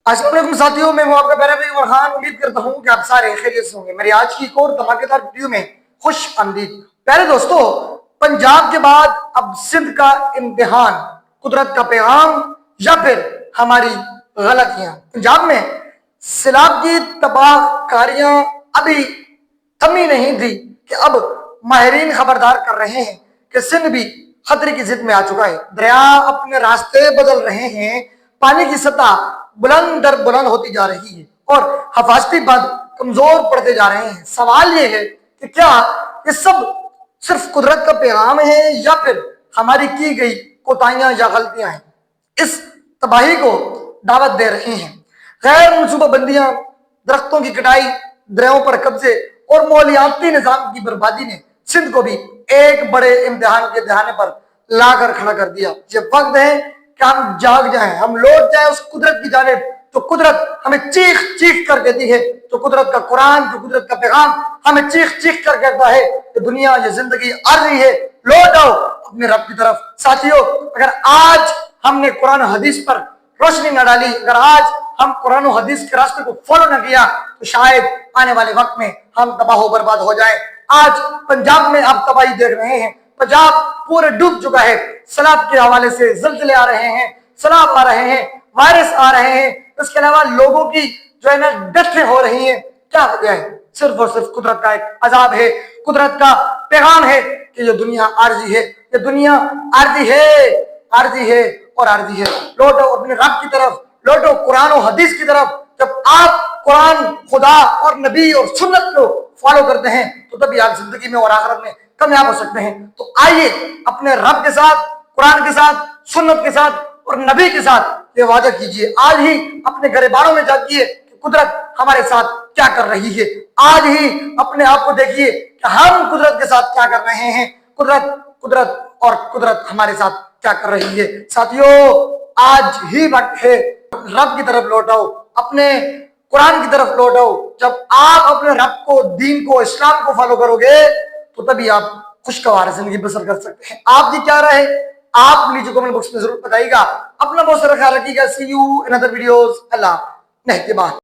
السلام علیکم ساتھیوں، میں ہوں آپ کا پیارا بھائی عمر خان۔ امید کرتا ہوں کہ آپ سارے خیریت سے ہوں گے۔ میری آج کی ایک اور دھماکے دار ویڈیو میں خوش آمدید۔ پیارے دوستو، پنجاب کے بعد اب سندھ کا امتحان، قدرت کا پیغام یا پھر ہماری غلطیاں۔ پنجاب میں سیلاب کی تباہ کاریاں ابھی تھمی نہیں تھی کہ اب ماہرین خبردار کر رہے ہیں کہ سندھ بھی خطرے کی زد میں آ چکا ہے۔ دریا اپنے راستے بدل رہے ہیں، پانی کی سطح بلند در بلند ہوتی جا رہی ہے اور حفاظتی بند کمزور پڑتے جا رہے ہیں۔ سوال یہ ہے کہ کیا یہ سب صرف قدرت کا پیغام ہے یا پھر ہماری کی گئی کوتاہیاں یا غلطیاں ہیں اس تباہی کو دعوت دے رہی ہیں؟ غیر منصوبہ بندیاں، درختوں کی کٹائی، دریاؤں پر قبضے اور ماحولیاتی نظام کی بربادی نے سندھ کو بھی ایک بڑے امتحان کے دہانے پر لا کر کھڑا کر دیا۔ یہ وقت ہے کہ ہم جاگ جائیں، ہم لوٹ جائیں اس قدرت کی جانب تو قدرت ہمیں چیخ چیخ کر کہتی ہے، تو قدرت کا قرآن، جو قدرت کا پیغام ہمیں چیخ چیخ کر کہتا ہے کہ دنیا یہ زندگی عارضی ہے، لوٹ آؤ اپنے رب کی طرف۔ ساتھیوں، اگر آج ہم نے قرآن و حدیث پر روشنی نہ ڈالی، اگر آج ہم قرآن و حدیث کے راستے کو فالو نہ کیا، تو شاید آنے والے وقت میں ہم تباہ و برباد ہو جائیں۔ آج پنجاب میں آپ تباہی دیکھ رہے ہیں، پنجاب پورے ڈوب چکا ہے۔ سیلاب کے حوالے سے زلزلے آ رہے ہیں، سیلاب آ رہے ہیں، وائرس آ رہے ہیں، اس کے علاوہ لوگوں کی جو ہے نا ڈیتھیں ہو رہی ہیں۔ کیا وجہ ہے؟ صرف اور صرف قدرت کا ایک عذاب ہے، قدرت کا پیغام ہے کہ یہ دنیا عارضی ہے، یہ دنیا عارضی ہے، عارضی ہے اور عارضی ہے۔ لوٹو اپنے رب کی طرف، لوٹو قرآن و حدیث کی طرف۔ جب آپ قرآن، خدا اور نبی اور سنت کو فالو کرتے ہیں تو تبھی آپ زندگی میں اور آخرت میں کامیاب ہو سکتے ہیں۔ تو آئیے اپنے رب کے ساتھ، قرآن کے ساتھ، سنت کے ساتھ اور نبی کے ساتھ یہ وعدہ کیجئے۔ آج ہی اپنے گریبانوں میں جاگیے کہ قدرت ہمارے ساتھ کیا کر رہی ہے۔ آج ہی اپنے آپ کو دیکھیے کہ ہم قدرت کے ساتھ کیا کر رہے ہیں، قدرت ہمارے ساتھ کیا کر رہی ہے۔ ساتھیوں، آج ہی وقت ہے، رب کی طرف لوٹاؤ، اپنے قرآن کی طرف لوٹاؤ۔ جب آپ اپنے رب کو، دین کو، اسلام کو فالو کرو گے تو تبھی آپ خوشگوار زندگی بسر کر سکتے ہیں۔ آپ کی کیا رائے ہے؟ آپ نیچے کمنٹ باکس میں ضرور بتائیے گا۔ اپنا بہت سارا خیال رکھیے گا۔ See you in other videos. Allah نگہبان۔